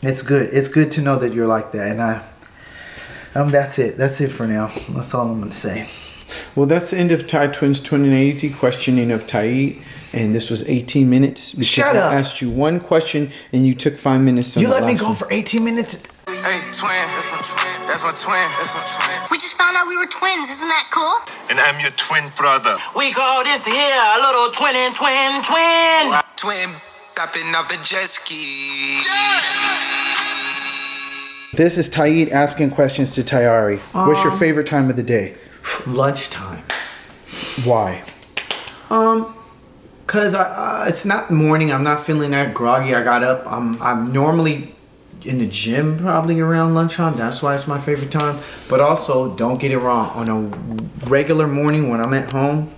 It's good. It's good to know that you're like that. And that's it. That's it for now. That's all I'm going to say. Well, that's the end of Tytwinz 2080 questioning of Tyid. And this was 18 minutes. Because Shut up. I asked you one question and you took 5 minutes. You let me go for 18 minutes? Hey, twin, that's my twin. That's my twin. That's my twin. We just found out we were twins. Isn't that cool? And I'm your twin brother. We call this here a little twin. Twin tapping up a jet ski. This is Tyid asking questions to Tyari. What's your favorite time of the day? Lunchtime. Why? Cause it's not morning. I'm not feeling that groggy. I got up. I'm normally in the gym probably around lunchtime. That's why it's my favorite time. But also, don't get it wrong. On a regular morning when I'm at home,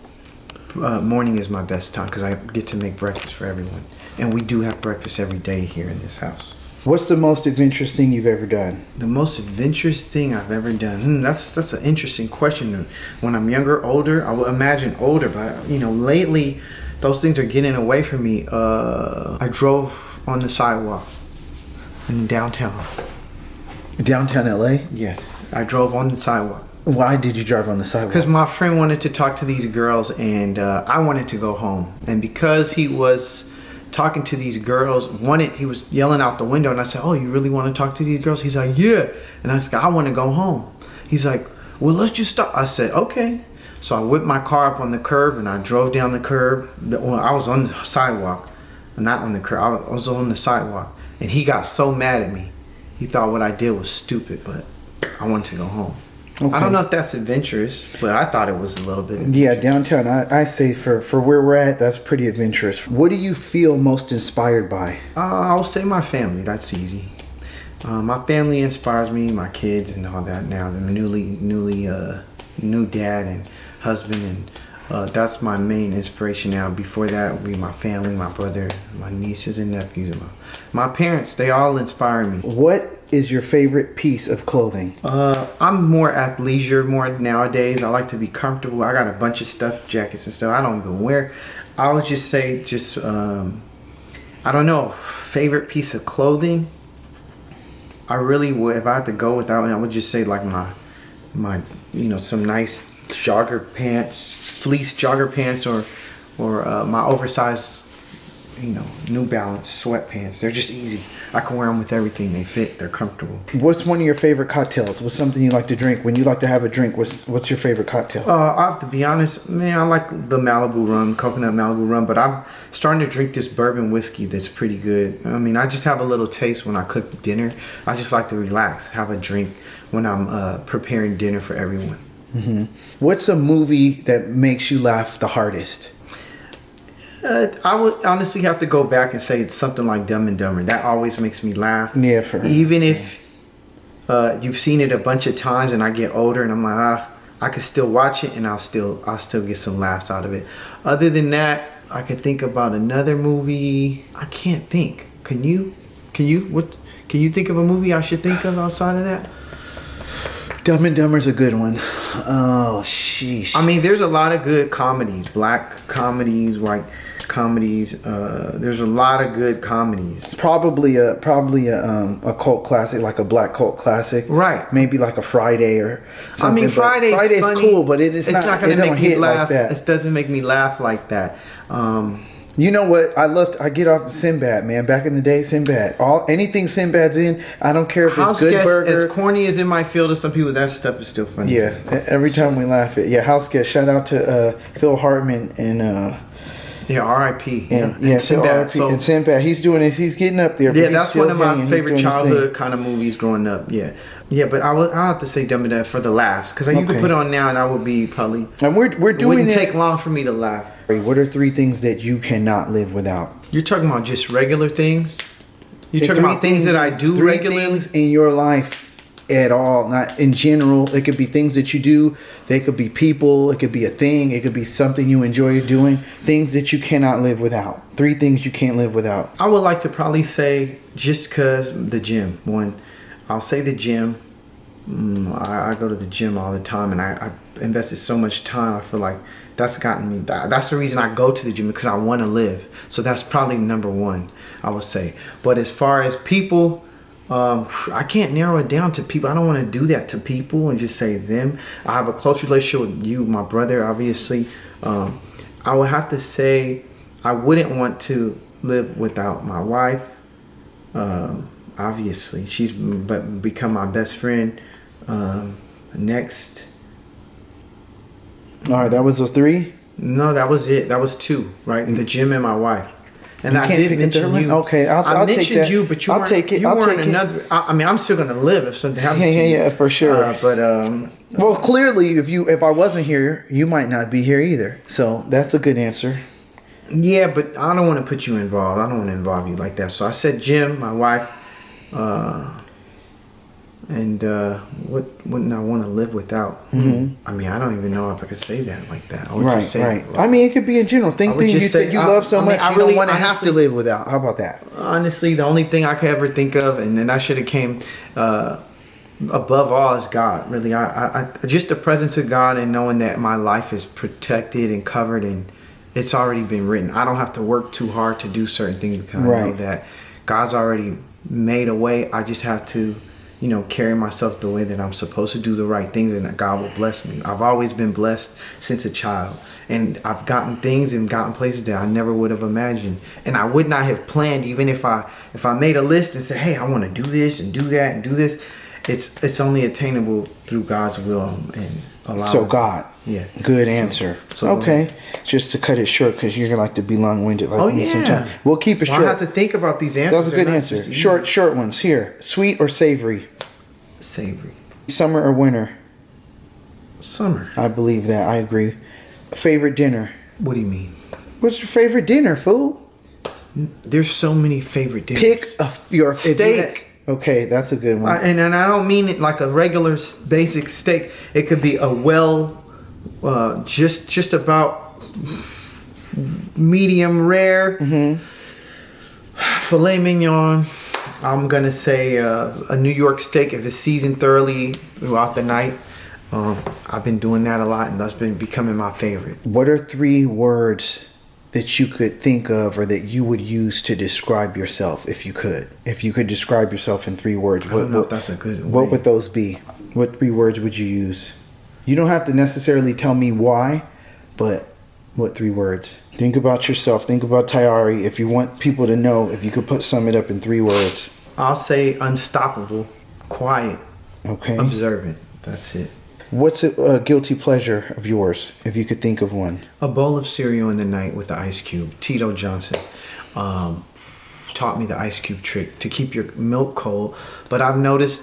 morning is my best time because I get to make breakfast for everyone. And we do have breakfast every day here in this house. What's the most adventurous thing you've ever done? The most adventurous thing I've ever done. That's an interesting question. When I'm younger, older, I would imagine older, but lately, those things are getting away from me. I drove on the sidewalk in downtown. Downtown LA? Yes. I drove on the sidewalk. Why did you drive on the sidewalk? Because my friend wanted to talk to these girls and I wanted to go home. And because he was talking to these girls, he was yelling out the window and I said, "Oh, you really want to talk to these girls?" He's like, "Yeah." And I said, "I want to go home." He's like, "Well, let's just stop." I said, "Okay." So I whipped my car up on the curb and I drove down the curb. Well, I was on the sidewalk, not on the curb. I was on the sidewalk. And he got so mad at me. He thought what I did was stupid, but I wanted to go home. Okay. I don't know if that's adventurous, but I thought it was a little bit adventurous. Yeah, downtown, I say for where we're at, that's pretty adventurous. What do you feel most inspired by? I'll say my family. That's easy. My family inspires me, my kids and all that now. The new dad and husband, and that's my main inspiration now. Before that would be my family, my brother, my nieces and nephews, my parents. They all inspire me. What is your favorite piece of clothing? I'm more athleisure more nowadays. I like to be comfortable. I got a bunch of stuff, jackets and stuff I don't even wear. I would just say I don't know, favorite piece of clothing. I really would, if I had to go with that one, I would just say like my some nice jogger pants, fleece jogger pants, or my oversized New Balance sweatpants. They're just easy. I can wear them with everything. They fit. They're comfortable. What's one of your favorite cocktails? What's something you like to drink? When you like to have a drink, what's your favorite cocktail? I have to be honest, man. I like the Malibu rum, coconut Malibu rum, but I'm starting to drink this bourbon whiskey that's pretty good. I mean, I just have a little taste when I cook dinner. I just like to relax, have a drink when I'm preparing dinner for everyone. Mm-hmm. What's a movie that makes you laugh the hardest? I would honestly have to go back and say it's something like Dumb and Dumber. That always makes me laugh. Yeah, for even if you've seen it a bunch of times and I get older and I'm like, I could still watch it and I'll still get some laughs out of it. Other than that, I could think about another movie. I can't think. Can you? What? Can you think of a movie I should think of outside of that? Dumb and Dumber's a good one. Oh, sheesh. I mean, there's a lot of good comedies, black comedies, white comedies. There's a lot of good comedies. Probably a cult classic, like a black cult classic. Right. Maybe like a Friday or something. I mean, Friday's funny. Cool, but it's not going to make me laugh. Like that. It doesn't make me laugh like that. You know what? I get off Sinbad, man. Back in the day, Sinbad. Anything Sinbad's in, I don't care if it's Good Burger. As corny as it might feel to some people, that stuff is still funny. Yeah, every time we laugh at. Yeah, House Guest. Shout out to Phil Hartman and. Yeah, R.I.P. And Sinbad. And Sinbad, he's doing this. He's getting up there. Yeah, that's one of my favorite childhood kind of movies growing up. Yeah, but I'll have to say Dumb and Dumber for the laughs because you could put it on now and I would be probably. And we're doing this. It wouldn't take long for me to laugh. What are 3 things that you cannot live without? You're talking about just regular things? You're talking about things that I do regularly? 3 things in your life at all, not in general. It could be things that you do. They could be people. It could be a thing. It could be something you enjoy doing. Things that you cannot live without. 3 things you can't live without. I would like to probably say just because the gym. One, I'll say the gym. I go to the gym all the time and I invested so much time. I feel like that's gotten me. That's the reason I go to the gym, because I want to live. So that's probably number 1, I would say. But as far as people, I can't narrow it down to people. I don't want to do that to people and just say them. I have a close relationship with you, my brother, obviously. I would have to say I wouldn't want to live without my wife. Obviously, she's become my best friend. Next. All right, that was those 3? No, that was it. That was 2, right? The gym and my wife. And I did mention you. Okay, I'll take mentioned that. you, but you I'll weren't, take it. you I'll weren't take another. it. I mean, I'm still gonna live if something happens to you. Yeah, for sure. Well, clearly, if I wasn't here, you might not be here either. So that's a good answer. Yeah, but I don't want to put you involved. I don't want to involve you like that. So I said Jim, my wife, and wouldn't I want to live without? Mm-hmm. I mean, I don't even know if I could say that like that. I would Right, just say, right. like, I mean, it could be in general. Things that you love so much, you don't want to have to live without. How about that? Honestly, the only thing I could ever think of, and then I should have came above all, is God. Really, I just the presence of God and knowing that my life is protected and covered and it's already been written. I don't have to work too hard to do certain things because I know that God's already made a way. I just have to, carry myself the way that I'm supposed to, do the right things, and that God will bless me. I've always been blessed since a child, and I've gotten things and gotten places that I never would have imagined, and I would not have planned. Even if I made a list and said, hey, I want to do this and do that and do this, it's only attainable through God's will and allow. So God. Yeah. Good answer. So, okay. Just to cut it short, because you're going to like to be long-winded like me sometimes. We'll keep it short. I have to think about these answers. That's a good answer. Short ones. Here. Sweet or savory? Savory. Summer or winter? Summer. I believe that. I agree. Favorite dinner? What do you mean? What's your favorite dinner, fool? There's so many favorite dinners. Pick your steak. Okay, that's a good one. And I don't mean it like a regular basic steak. It could be a just about medium rare filet mignon. I'm gonna say a New York steak if it's seasoned thoroughly throughout the night. I've been doing that a lot, and that's been becoming my favorite. What are 3 words that you could think of or that you would use to describe yourself if you could? If you could describe yourself in 3 words, I don't know if that's a good way. What would those be? What 3 words would you use? You don't have to necessarily tell me why, but what 3 words? Think about yourself. Think about Tyari. If you want people to know, if you could sum it up in 3 words. I'll say unstoppable, quiet, observant. That's it. What's a guilty pleasure of yours, if you could think of one? A bowl of cereal in the night with the ice cube. Tito Johnson taught me the ice cube trick to keep your milk cold. But I've noticed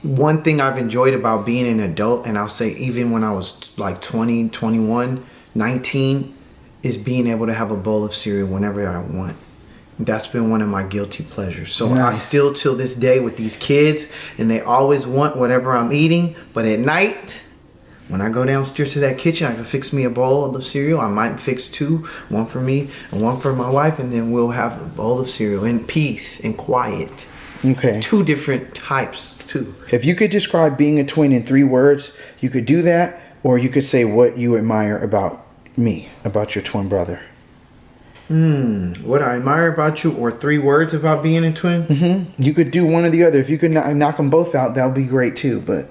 one thing I've enjoyed about being an adult, and I'll say even when I was like 20, 21, 19, is being able to have a bowl of cereal whenever I want. That's been one of my guilty pleasures. So I still, till this day, with these kids, and they always want whatever I'm eating. But at night, when I go downstairs to that kitchen, I can fix me a bowl of cereal. I might fix 2, one for me and one for my wife, and then we'll have a bowl of cereal in peace and quiet. Okay. 2 different types, too. If you could describe being a twin in 3 words, you could do that, or you could say what you admire about me, about your twin brother. What I admire about you, or 3 words about being a twin? Mm-hmm. You could do one or the other. If you could knock them both out, that would be great too. But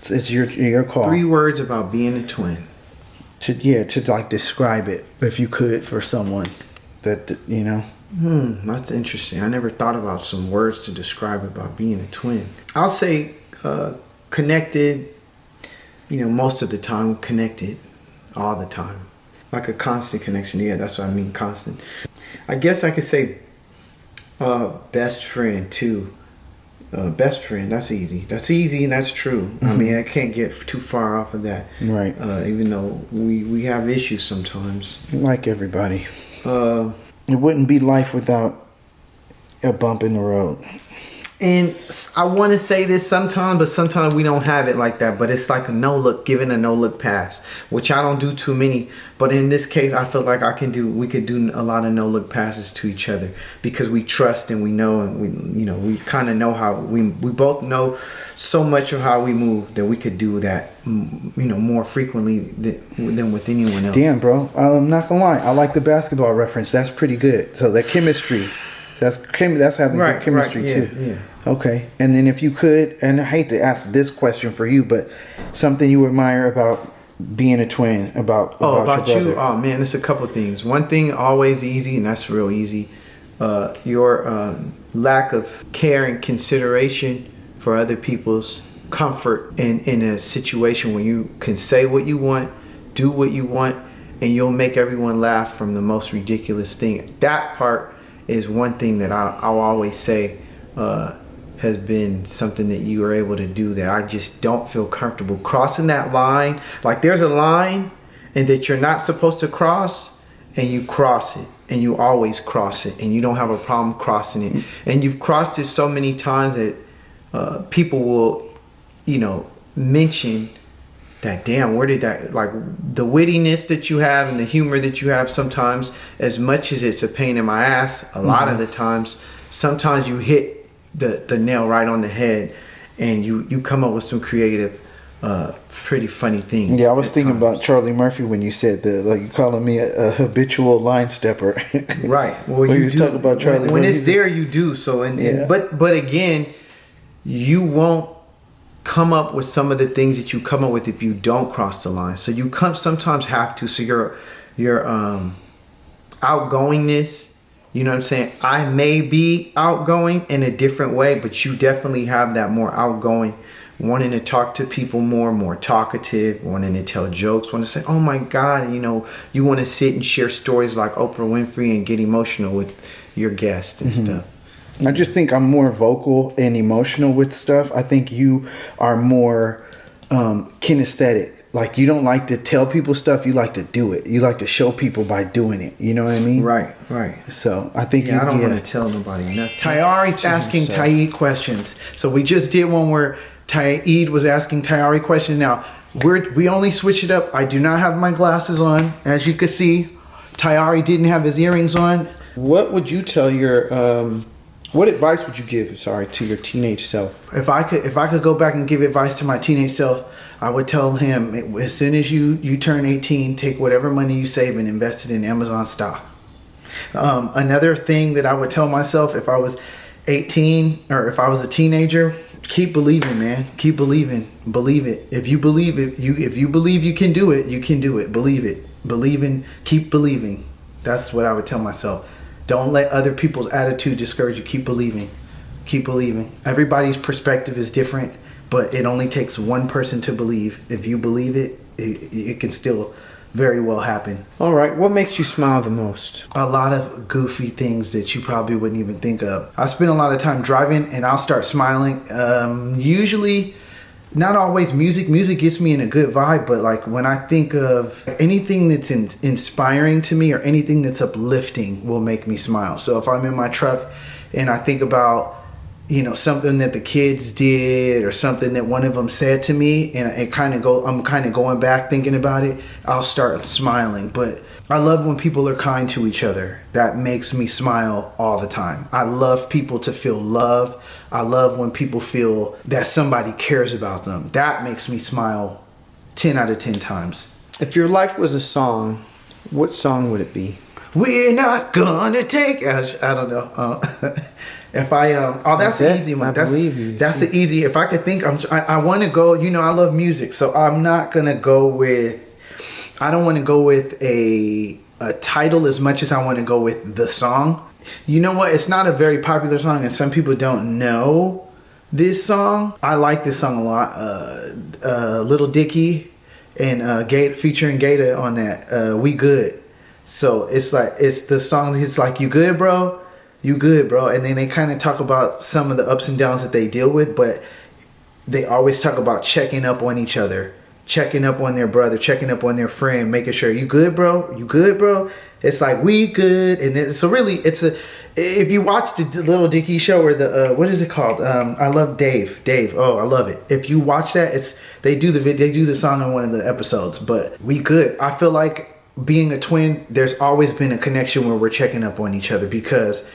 it's your call. 3 words about being a twin. To like describe it, if you could, for someone that That's interesting. I never thought about some words to describe about being a twin. I'll say connected. Most of the time, connected, all the time. Like a constant connection. Yeah, that's what I mean, constant. I guess I could say best friend too. Best friend, that's easy. That's easy and that's true. I mean, I can't get too far off of that. Right. Even though we have issues sometimes. Like everybody. It wouldn't be life without a bump in the road. And I want to say this sometimes, but sometimes we don't have it like that. But it's like giving a no-look pass, which I don't do too many. But in this case, I feel like we could do a lot of no-look passes to each other because we trust and we know, and we kind of know how we both know so much of how we move that we could do that, more frequently than with anyone else. Damn, bro. I'm not gonna lie. I like the basketball reference. That's pretty good. So that chemistry. That's having good chemistry too. Yeah. Okay. And then if you could, and I hate to ask this question for you, but something you admire about being a twin, about about your you? brother. Oh man, it's a couple things. One thing always easy, and that's real easy. Your lack of care and consideration for other people's comfort in a situation where you can say what you want, do what you want, and you'll make everyone laugh from the most ridiculous thing. That part is one thing that I'll always say has been something that you are able to do that I just don't feel comfortable crossing that line. Like there's a line and that you're not supposed to cross, and you cross it, and you always cross it, and you don't have a problem crossing it. And you've crossed it so many times that people will, mention that, damn, where did that, like the wittiness that you have and the humor that you have sometimes, as much as it's a pain in my ass, a lot of the times, sometimes you hit the nail right on the head, and you come up with some creative, pretty funny things. Yeah, I was thinking about Charlie Murphy when you said that, like you calling me a habitual line stepper. Right. Well, when you was do talking about Charlie when Murphy. it's there, you do. So, but again, you won't come up with some of the things that you come up with if you don't cross the line. So you sometimes have to. So your outgoingness. You know what I'm saying? I may be outgoing in a different way, but you definitely have that more outgoing, wanting to talk to people more talkative, wanting to tell jokes, wanting to say, oh my God, you want to sit and share stories like Oprah Winfrey and get emotional with your guests and stuff. I just think I'm more vocal and emotional with stuff. I think you are more kinesthetic. Like you don't like to tell people stuff, you like to do it. You like to show people by doing it. You know what I mean? Right. So I think I don't want to tell nobody nothing. Tyari's asking Tyid questions. So we just did one where Tyid was asking Tyari questions. Now we only switch it up. I do not have my glasses on, as you can see. Tyari didn't have his earrings on. What would you tell your what advice would you give, to your teenage self? If I could go back and give advice to my teenage self, I would tell him, as soon as you turn 18, take whatever money you save and invest it in Amazon stock. Another thing that I would tell myself if I was 18 or if I was a teenager, keep believing, man. Keep believing. Believe it. If you believe it, if you believe you can do it, you can do it. Believe it. Keep believing. That's what I would tell myself. Don't let other people's attitude discourage you. Keep believing. Keep believing. Everybody's perspective is different, but it only takes one person to believe. If you believe it, it can still very well happen. All right. What makes you smile the most? A lot of goofy things that you probably wouldn't even think of. I spend a lot of time driving and I'll start smiling. Usually, not always music. Music gets me in a good vibe, but like when I think of anything that's inspiring to me or anything that's uplifting will make me smile. So if I'm in my truck and I think about something that the kids did or something that one of them said to me, and I'm kind of going back thinking about it, I'll start smiling. But I love when people are kind to each other. That makes me smile all the time. I love people to feel love. I love when people feel that somebody cares about them. That makes me smile 10 out of 10 times. If your life was a song, what song would it be? We're not gonna take... I don't know. If I that's the easy one. That's the easy. If I could think, I want to go. I love music, so I'm not gonna go with. I don't want to go with a title as much as I want to go with the song. You know what? It's not a very popular song, and some people don't know this song. I like this song a lot. Little Dicky and GaTa featuring GaTa on that. We Good. So it's the song. It's like, you good, bro. You good, bro. And then they kind of talk about some of the ups and downs that they deal with, but they always talk about checking up on each other, checking up on their brother, checking up on their friend, making sure, you good, bro? You good, bro? It's like, we good. And so really, if you watch the Little Dicky show or what is it called? I love Dave. Oh, I love it. If you watch that, they do the song on one of the episodes, but we good. I feel like being a twin, there's always been a connection where we're checking up on each other, because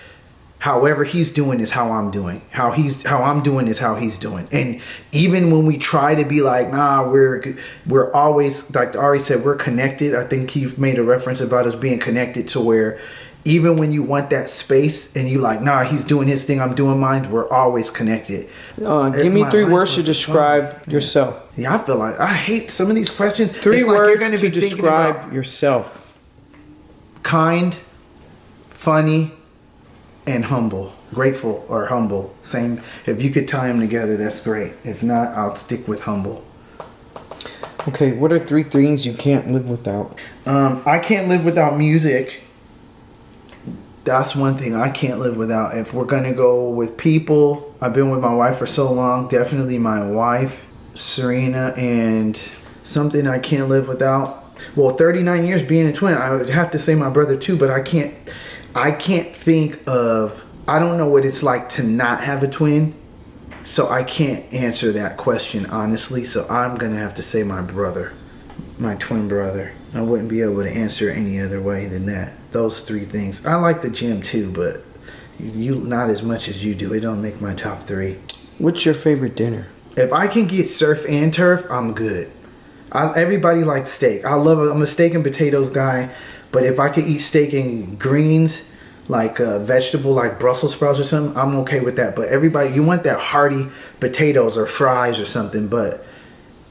however he's doing is how I'm doing. How I'm doing is how he's doing. And even when we try to be like, nah, we're always, like Ari said, we're connected. I think he made a reference about us being connected to where even when you want that space and you like, nah, he's doing his thing, I'm doing mine, we're always connected. Give me 3 words to describe yourself. Yeah, I feel like I hate some of these questions. 3 It's like you're words gonna to be thinking describe about yourself. kind, funny, and humble. Grateful or humble. Same. If you could tie them together, that's great. If not, I'll stick with humble. Okay, what are 3 things you can't live without? I can't live without music. That's one thing I can't live without. If we're gonna go with people, I've been with my wife for so long. Definitely my wife, Serena, and something I can't live without. Well, 39 years being a twin, I would have to say my brother too, but I can't think of. I don't know what it's like to not have a twin, so I can't answer that question honestly. So I'm gonna have to say my brother, my twin brother. I wouldn't be able to answer any other way than that. Those 3 things. I like the gym too, but you not as much as you do. It don't make my top 3. What's your favorite dinner? If I can get surf and turf, I'm good. Everybody likes steak. I'm a steak and potatoes guy, but if I could eat steak and greens, like a vegetable like Brussels sprouts or something, I'm okay with that. But everybody, you want that hearty potatoes or fries or something. But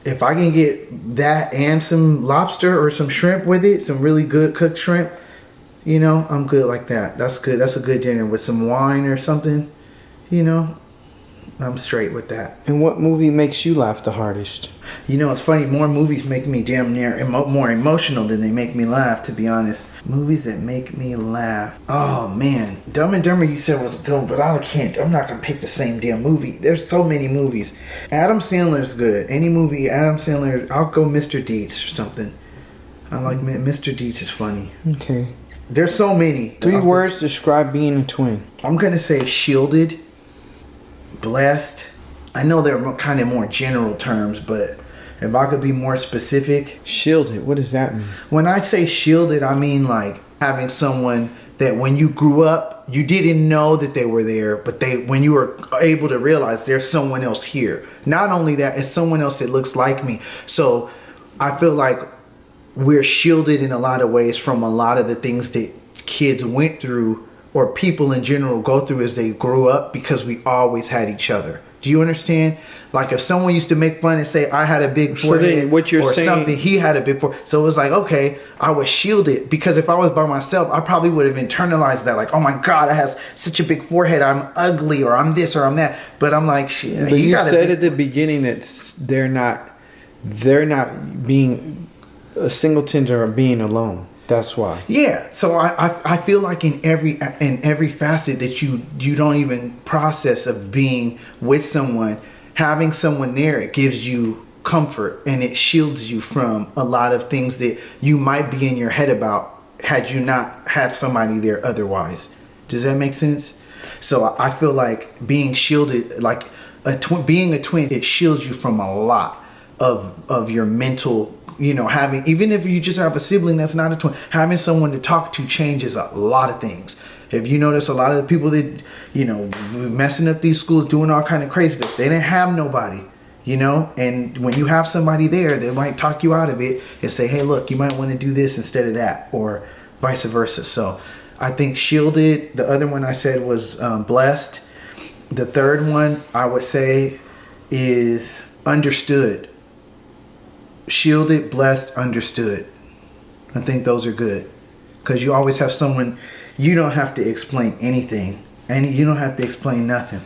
if I can get that and some lobster or some shrimp with it, some really good cooked shrimp, I'm good like that. That's good. That's a good dinner with some wine or something, I'm straight with that. And what movie makes you laugh the hardest? It's funny. More movies make me damn near more emotional than they make me laugh, to be honest. Movies that make me laugh. Oh, man. Dumb and Dumber you said was good, but I'm not going to pick the same damn movie. There's so many movies. Adam Sandler's good. Any movie, Adam Sandler, I'll go Mr. Deeds or something. I like Mr. Deeds is funny. Okay. There's so many. 3 words to describe being a twin. I'm going to say shielded, blessed. I know they're kind of more general terms, but if I could be more specific. Shielded, what does that mean? When I say shielded, I mean like having someone that when you grew up, you didn't know that they were there, but when you were able to realize there's someone else here. Not only that, it's someone else that looks like me. So I feel like we're shielded in a lot of ways from a lot of the things that kids went through or people in general go through as they grew up, because we always had each other. Do you understand? Like if someone used to make fun and say I had a big forehead, what you're or saying, something, he had a big forehead. So it was like, okay, I was shielded, because if I was by myself, I probably would have internalized that, like, oh my God, I have such a big forehead, I'm ugly, or I'm this or I'm that. But I'm like, shit. But you said at the beginning that they're not being singletons or being alone. That's why. Yeah. So I feel like in every facet that you don't even process of being with someone, having someone there, it gives you comfort and it shields you from a lot of things that you might be in your head about had you not had somebody there otherwise. Does that make sense? So I feel like being shielded, like being a twin, it shields you from a lot of your mental. Having, even if you just have a sibling that's not a twin, having someone to talk to changes a lot of things. If you notice, a lot of the people that, messing up these schools, doing all kind of crazy stuff, they didn't have nobody, and when you have somebody there, they might talk you out of it and say, hey, look, you might want to do this instead of that, or vice versa. So I think shielded. The other one I said was blessed. The third one I would say is understood. Shielded, blessed, understood. I think those are good, because you always have someone. You don't have to explain anything, and you don't have to explain nothing.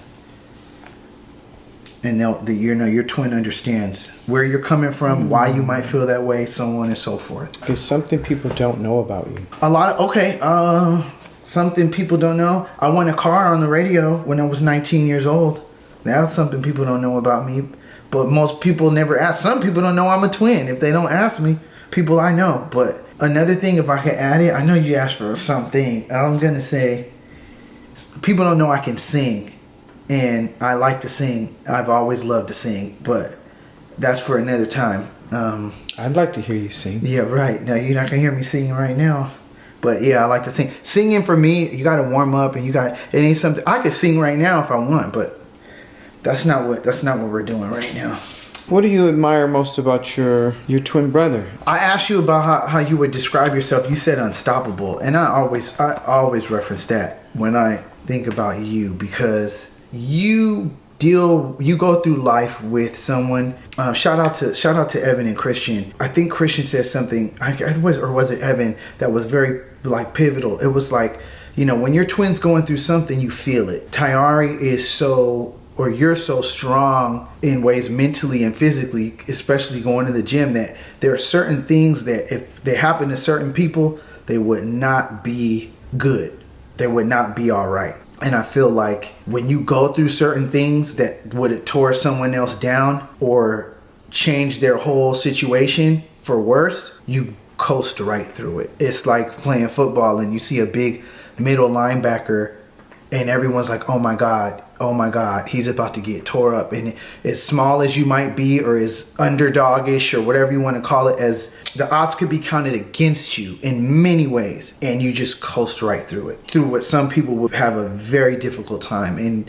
And your twin understands where you're coming from, why you might feel that way, so on and so forth. There's something people don't know about you. Something people don't know. I won a car on the radio when I was 19 years old. That's something people don't know about me. But most people never ask. Some people don't know I'm a twin. If they don't ask me, people I know. But another thing, if I could add it, I know you asked for something. I'm going to say, people don't know I can sing. And I like to sing. I've always loved to sing. But that's for another time. I'd like to hear you sing. Yeah, right. Now, you're not going to hear me singing right now. But yeah, I like to sing. Singing for me, you got to warm up. And it ain't something. I could sing right now if I want, but that's not what we're doing right now. What do you admire most about your twin brother? I asked you about how you would describe yourself. You said unstoppable, and I always reference that when I think about you, because you go through life with someone. Shout out to Evan and Christian. I think Christian said something, or was it Evan, that was very like pivotal. It was like, you know, when your twin's going through something, you feel it. Tyari you're so strong in ways mentally and physically, especially going to the gym, that there are certain things that if they happen to certain people, they would not be good. They would not be all right. And I feel like when you go through certain things that would have tore someone else down or change their whole situation for worse, you coast right through it. It's like playing football and you see a big middle linebacker and everyone's like, oh my God, he's about to get tore up. And as small as you might be, or as underdogish, or whatever you want to call it, as the odds could be counted against you in many ways, and you just coast right through it. Through what some people would have a very difficult time. And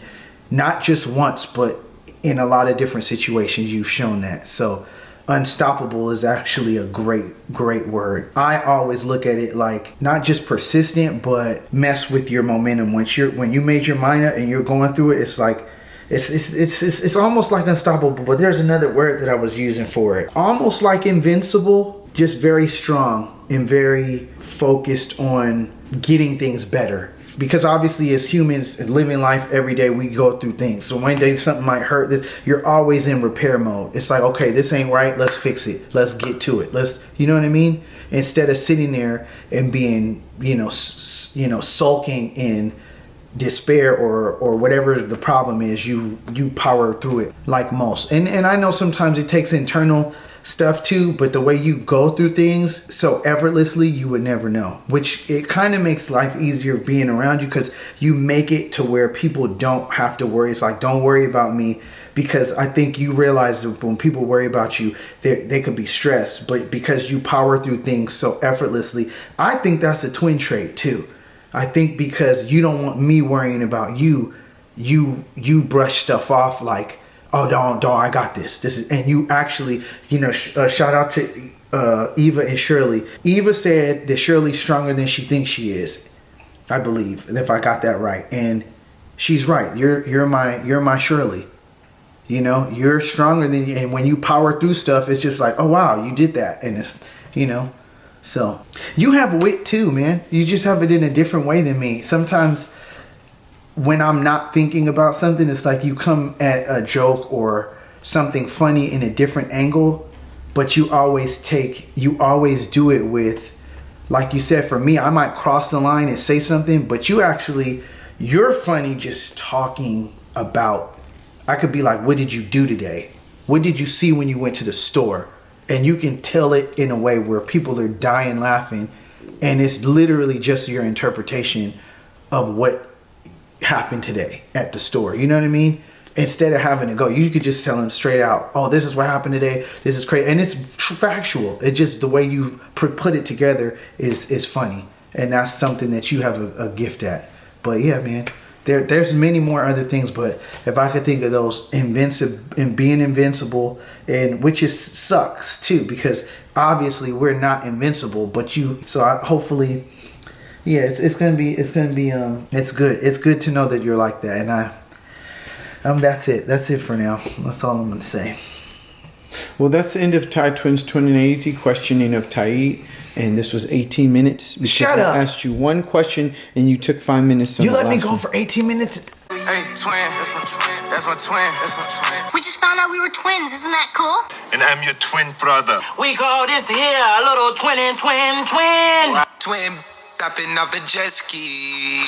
not just once, but in a lot of different situations, you've shown that. So unstoppable is actually a great word. I always look at it like not just persistent, but mess with your momentum. When you made your mind up and you're going through it, it's like it's almost like unstoppable. But there's another word that I was using for it, almost like invincible, just very strong and very focused on getting things better. Because obviously as humans living life every day, we go through things. So one day something might hurt. You're always in repair mode. It's like, okay, this ain't right. Let's fix it. Let's get to it. You know what I mean? Instead of sitting there and being, sulking in despair or whatever the problem is, you power through it like most. And I know sometimes it takes internal stuff too, but the way you go through things so effortlessly, you would never know, which it kind of makes life easier being around you, because you make it to where people don't have to worry. It's like, don't worry about me, because I think you realize that when people worry about you, they could be stressed, but because you power through things so effortlessly, I think that's a twin trait too. I think because you don't want me worrying about you, you brush stuff off like, oh, don't, I got this. And you actually, shout out to Eva and Shirley. Eva said that Shirley's stronger than she thinks she is, I believe, if I got that right. And she's right. You're my Shirley. You're stronger than you. And when you power through stuff, it's just like, oh wow, you did that. And it's, so you have wit too, man. You just have it in a different way than me. Sometimes when I'm not thinking about something, it's like you come at a joke or something funny in a different angle, but you always do it with, like you said, for me, I might cross the line and say something, but you're funny just talking about, I could be like, what did you do today? What did you see when you went to the store? And you can tell it in a way where people are dying laughing, and it's literally just your interpretation of what happened today at the store. You know what I mean? Instead of having to go, you could just tell them straight out, oh, this is what happened today. This is crazy. And it's factual. It's just the way you put it together is funny. And that's something that you have a gift at. But yeah, man, there's many more other things. But if I could think of those, being invincible, and which sucks too, because obviously we're not invincible, but hopefully, yeah, it's gonna be it's good. It's good to know that you're like that, and that's it for now. That's all I'm gonna say. Well, that's the end of Tytwinz Twinnin' Easy questioning of Tyid, and this was 18 minutes. Shut up! I asked you one question and you took 5 minutes. You let me go for 18 minutes. Hey, twin, that's my twin. We just found out we were twins. Isn't that cool? And I'm your twin brother. We call this here a little twin. Twin, tapping up a jet ski.